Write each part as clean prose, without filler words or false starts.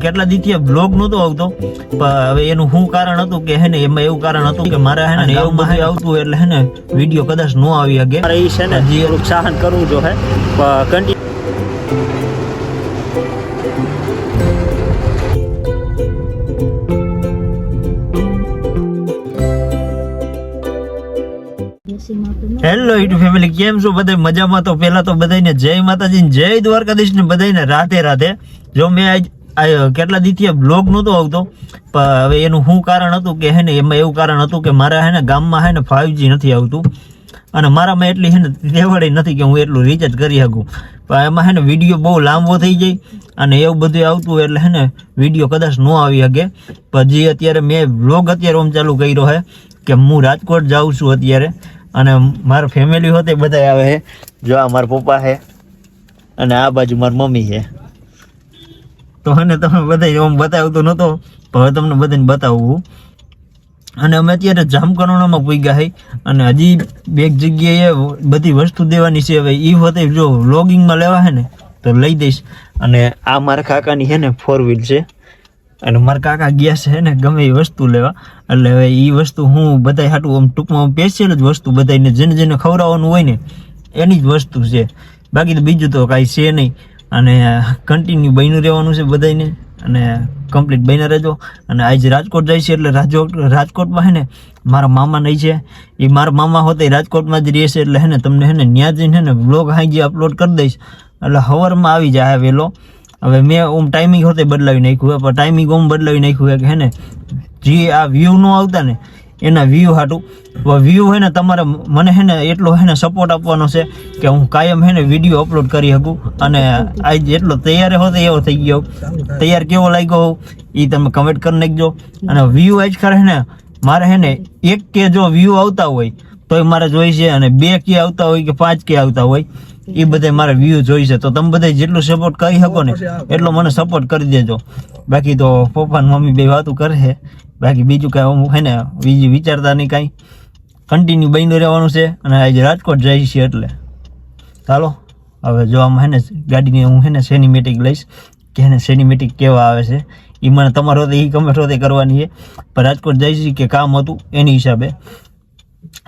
કેટલા દીથી બ્લોગ નહોતો આવતો, હવે એનું શું કારણ હતું કે હે ને એમાં એવું કારણ હતું કે મારા હે ને એવું બધું આવતું એટલે હે ને વિડીયો કદાચ ન આવી શકે. એ છે ને જે પ્રોત્સાહન કરવું જો હે કન્ટિન્યુ. હેલો યુટ્યુબ ફેમિલી, કેમ છો બધા? મજામાં? તો પહેલા તો બધાને જય માતાજી, જય દ્વારકાધીશ ને બધાને રાધે રાધે. જો મેં આજ કેટલા દીથી બ્લોગ નહોતો આવતો, હવે એનું શું કારણ હતું કે હે ને એમાં એવું કારણ હતું કે મારા હે ને ગામમાં હે ને 5G નથી આવતું અને મારામાં એટલી હે ને તેવડે નથી કે હું એટલું રિચાર્જ કરી શકું. પણ એમાં હે ને વિડીયો બહુ લાંબો થઈ જાય અને એવું બધું આવતું એટલે હે ને વિડીયો કદાચ ન આવી શકે. પણ જે અત્યારે મેં બ્લોગ અત્યારે આમ ચાલુ કર્યો છે કે હું રાજકોટ જાઉં છું અત્યારે અને મારા ફેમિલી હોતે બધા આવે છે. જો આ મારા પપ્પા છે અને આ બાજુ મારી મમ્મી છે. તો હે ને તમે બધા આમ બતાવતો નહોતો, પણ હવે તમને બધાને બતાવવું. અને અમે અત્યારે જામકંડોરણામાં પૂગ્યા છે અને હજી બે જગ્યાએ બધી વસ્તુ દેવાની છે. હવે એ હોતે જો વ્લોગિંગમાં લેવા છે ને તો લઈ દઈશ. અને આ મારા કાકાની છે ને 4 વ્હીલ છે અને મારા કાકા ગયા છે ને ગમે એ વસ્તુ લેવા. એટલે હવે એ વસ્તુ હું બધાય હાટું આમ ટૂંકમાં સ્પેશિયલ જ વસ્તુ બધાને જેને જેને ખવડાવવાનું હોય ને એની જ વસ્તુ છે, બાકી તો બીજું તો કાંઈ છે નહીં. અને કન્ટિન્યુ બન્યું રહેવાનું છે બધાને અને કમ્પ્લીટ બન્યા રહેજો. અને આજે રાજકોટ જાય છે એટલે રાજકોટમાં છે ને મારા મામા નહીં છે, એ મારા મામા હોતે રાજકોટમાં જ રહે છે. એટલે હે ને તમને હે ને ત્યાં જઈને હે ને બ્લોગ હાઈ અપલોડ કરી દઈશ એટલે સવારમાં આવી જાય વહેલો. હવે મેં ઓમ ટાઈમિંગ હોતે બદલાવી નાખ્યું, પણ ટાઈમિંગ ઓમ બદલાવી નાખ્યું કે હે ને જે આ વ્યૂ ન આવતા ને એના વ્યૂ હાટું વ્યૂ હે ને તમારે મને હે ને એટલો હે ને સપોર્ટ આપવાનો છે કે હું કાયમ હે ને વિડીયો અપલોડ કરી શકું. અને આજ એટલો તૈયાર હોતે એવો થઈ ગયો, તૈયાર કેવો લાગ્યો એ તમે કમેન્ટ કરી નાખજો. અને વ્યૂ આજ ખરે હે ને મારે હે ને 1 કે જો વ્યૂ આવતા હોય તોય મારે જોઈ છે, અને 2 કે આવતા હોય કે 5 કે આવતા હોય એ બધા મારે વ્યૂ જોઈ છે. તો તમે બધા જેટલું સપોર્ટ કરી શકો ને એટલો મને સપોર્ટ કરી દેજો. બાકી તો પપ્પા ને મમ્મી બે વાતું કરે છે, બાકી બીજું કાંઈ હે ને બીજું વિચારતા નહીં કાંઈ. કન્ટિન્યુ બન્યું રહેવાનું છે અને આજે રાજકોટ જાય છે એટલે ચાલો હવે જો આમાં હે ને ગાડીની હું હે ને સિનેમેટિક લઈશ કે હે ને સિનેમેટિક કેવા આવે છે એ મને તમારો એ કમેન્ટ હોતે કરવાની છે. પણ રાજકોટ જાય છે કે કામ હતું એની હિસાબે.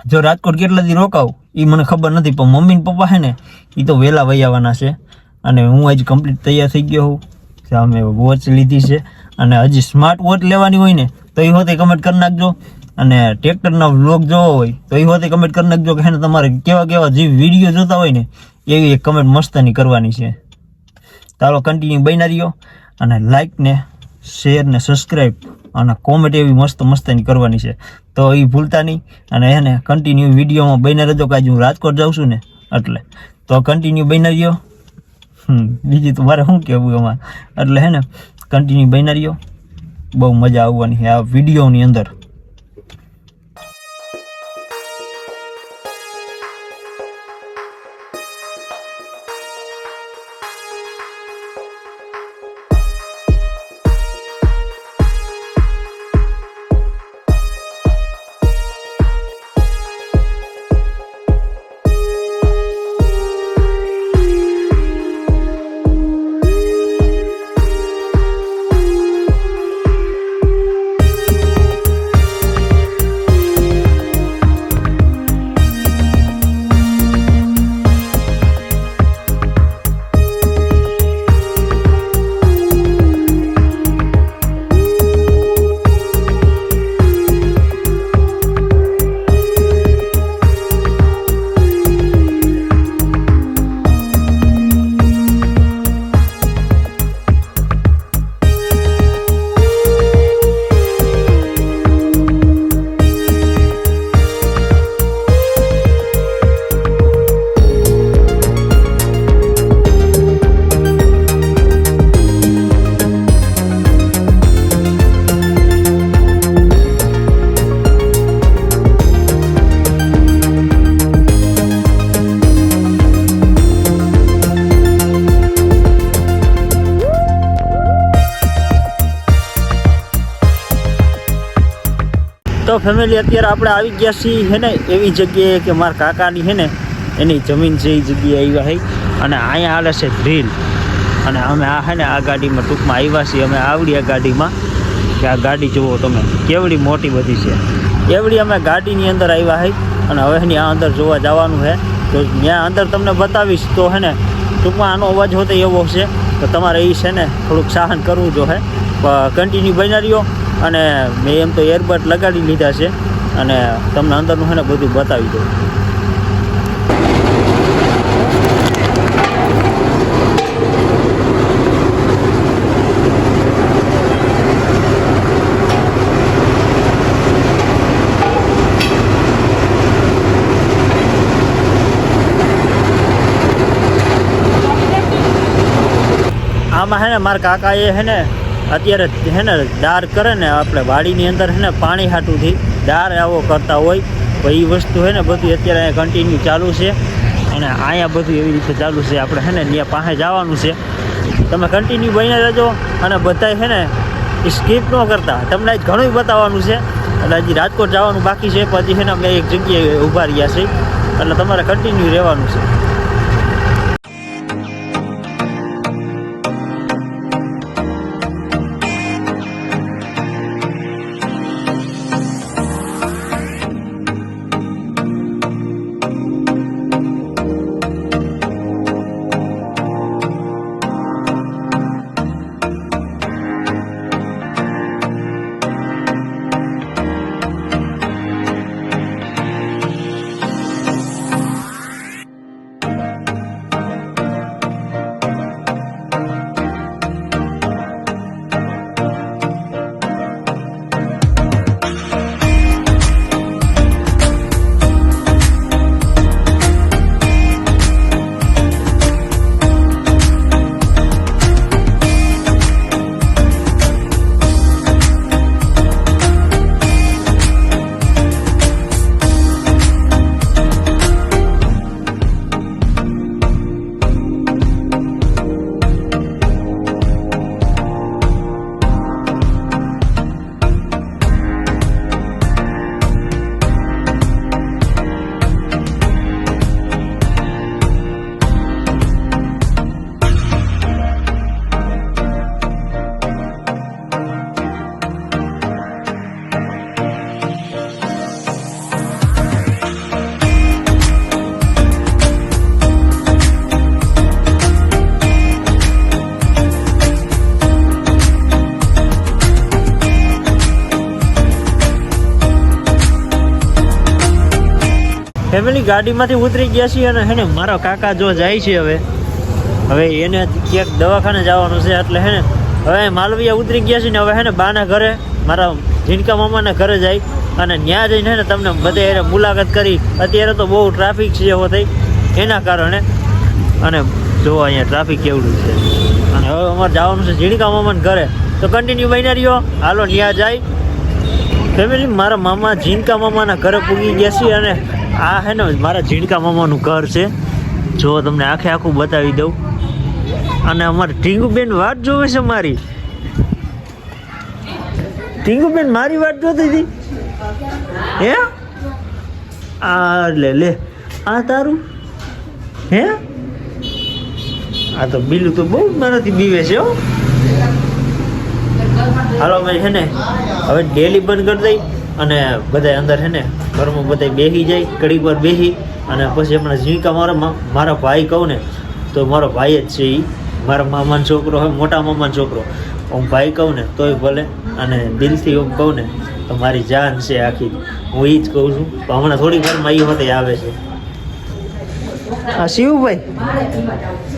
જો રાજકોટ કેટલા દી રોકાવું એ મને ખબર નથી, પણ મમ્મી ને પપ્પા છે ને એ તો વહેલા વહી આવવાના છે. અને હું આજે કમ્પ્લીટ તૈયાર થઈ ગયો છું. અમે વોચ લીધી છે અને હજી સ્માર્ટ વોચ લેવાની હોય ને તો એ હોતે કમેન્ટ કરી નાખજો. અને ટ્રેક્ટરના વ્લોગ જોવો હોય તો એ હોતે કમેન્ટ કરી નાખજો કે હે ને તમારે કેવા કેવા જે વિડીયો જોતા હોય ને એવી એક કમેન્ટ મસ્તની કરવાની છે. ચાલો કન્ટિન્યુ બન્યા રહ્યો અને લાઈક ને શેર ને સબસ્ક્રાઈબ અને કોમેન્ટ એવી મસ્તની કરવાની છે, તો એ ભૂલતા નહીં. અને હે ને કન્ટિન્યુ વિડીયોમાં બન્યા રહેજો કે આજે હું રાજકોટ જાઉં છું ને એટલે તો કન્ટિન્યુ બન્યા રહ્યો. બીજું તો મારે શું કહેવું એમાં, એટલે હે ને કન્ટિન્યુ બન્યા રહ્યો. બહુ મજા આવવાની છે આ વિડીયોની અંદર. તો ફેમિલી અત્યારે આપણે આવી ગયા છીએ હે ને એવી જગ્યાએ કે મારા કાકાની હે ને એની જમીન છે એ જગ્યાએ આવ્યા છે. અને અહીંયા હાલે છે ડ્રીલ. અને અમે આ છે ને આ ગાડીમાં ટૂંકમાં આવ્યા છીએ. અમે આવડી આ ગાડીમાં કે આ ગાડી જુઓ તમે કેવડી મોટી બધી છે. એવડી અમે ગાડીની અંદર આવ્યા છે અને હવે એની આ અંદર જોવા જવાનું છે. તો ત્યાં અંદર તમને બતાવીશ તો છે ને ટૂંકમાં આનો અવાજ હોતો એવો છે તો તમારે એ છે ને થોડુંક સહન કરવું જો હે. કન્ટિન્યુ બન્યા રહ્યો અને મેં એમ તો એરબડ લગાડી લીધા છે અને તમને અંદરનું છે ને બધું બતાવી દઉં. આમાં હે ને મારા કાકાએ હે ને અત્યારે હે ને દાર કરે ને આપણે વાડીની અંદર હે ને પાણી હાટુંથી દાર આવો કરતા હોય તો એ વસ્તુ હે ને બધી અત્યારે અહીંયા કન્ટિન્યુ ચાલુ છે અને અહીંયા બધું એવી રીતે ચાલુ છે. આપણે હે ને ત્યાં પાસે જવાનું છે. તમે કન્ટિન્યુ બન્યા રહેજો અને બધાય હે ને સ્કીપ ન કરતા. તમને આજ ઘણું બતાવવાનું છે એટલે હજી રાજકોટ જવાનું બાકી છે. પછી હે ને અમે એક જગ્યાએ ઊભા રહ્યા છીએ એટલે તમારે કન્ટિન્યુ રહેવાનું છે. ફેમિલી ગાડીમાંથી ઉતરી ગયા છીએ અને હે ને મારો કાકા જો જાય છે હવે એને ક્યાંક દવાખાને જવાનું છે એટલે હે ને હવે માલવીયા ઉતરી ગયા છે ને હવે હે ને બાના ઘરે મારા ઝીણકા મામાના ઘરે જાય અને ત્યાં જઈને હે ને તમને બધે એને મુલાકાત કરી. અત્યારે તો બહુ ટ્રાફિક છે એવો થઈ એના કારણે અને જો અહીંયા ટ્રાફિક કેવડું છે અને હવે અમારે જવાનું છે ઝીણકા મામાના ઘરે. તો કન્ટિન્યુ બન્યા રહ્યો. હાલો ત્યાં જાય. ફેમિલી મારા મામા ઝીણકા મામાના ઘરે પૂગી ગયા છીએ અને આ હે ને મારા ઝીણકા મામાનું ઘર છે. જો તમને આખે આખું બતાવી દઉં. અને અમારે ટીંગુબેન વાટ જોવે છે મારી. ટીંગુબેન મારી વાટ જોતી હતી હે. આ લે આ તારું હે. આ તો બીલું તો બહુ મારાથી બીવે છે હો. હાલો મેં છે ને હવે ડેલી બંધ કરી દઈ અને બધા અંદર છે ને ઘરમાં બધા બેસી જાય કડીક વાર બેસી અને પછી હમણાં ઝીણકા મારા ભાઈ કહું ને તો મારો ભાઈ જ છે. એ મારા મામાનો છોકરો હોય, મોટા મામાનો છોકરો. હું ભાઈ કહું ને તોય ભલે અને દિલથી હું કહું ને તો મારી જાન છે આખી. હું એ જ કહું છું. તો હમણાં થોડી વારમાં એ વખતે આવે છે. હા શિવભાઈ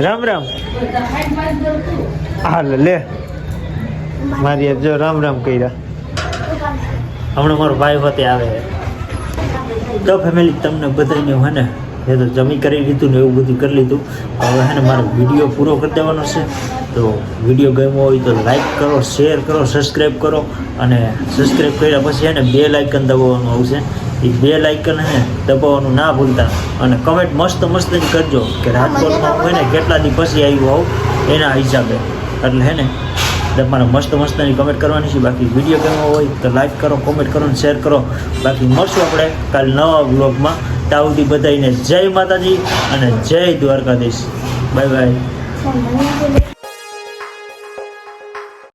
રામ રામ. હા લે મારી જો રામ રામ કર્યા. હમણાં મારો ભાઈ વખતે આવે છે. તો ફેમિલી તમને બધાને હે ને એ તો જમી કરી લીધું ને એવું બધું કરી લીધું. હવે હે ને મારો વિડીયો પૂરો કરી દેવાનો છે. તો વિડીયો ગમ્યો હોય તો લાઈક કરો, શેર કરો, સબસ્ક્રાઈબ કરો અને સબસ્ક્રાઈબ કર્યા પછી હે ને બેલ આઇકન દબાવવાનું આવશે. એ બેલ આઇકન હે દબાવવાનું ના ભૂલતા અને કમેન્ટ મસ્ત જ કરજો કે રાજકોટમાં હોય ને કેટલા દી પછી આવ્યું આવું એના હિસાબે. એટલે હે ને તમારે મસ્તની કમેન્ટ કરવાની છે. બાકી વિડીયો ગમ્યો હોય તો લાઈક કરો, કોમેન્ટ કરો અને શેર કરો. બાકી મળશું આપણે કાલે નવા બ્લોગમાં. તાવથી બધાને જય માતાજી અને જય દ્વારકાધીશ. Bye bye.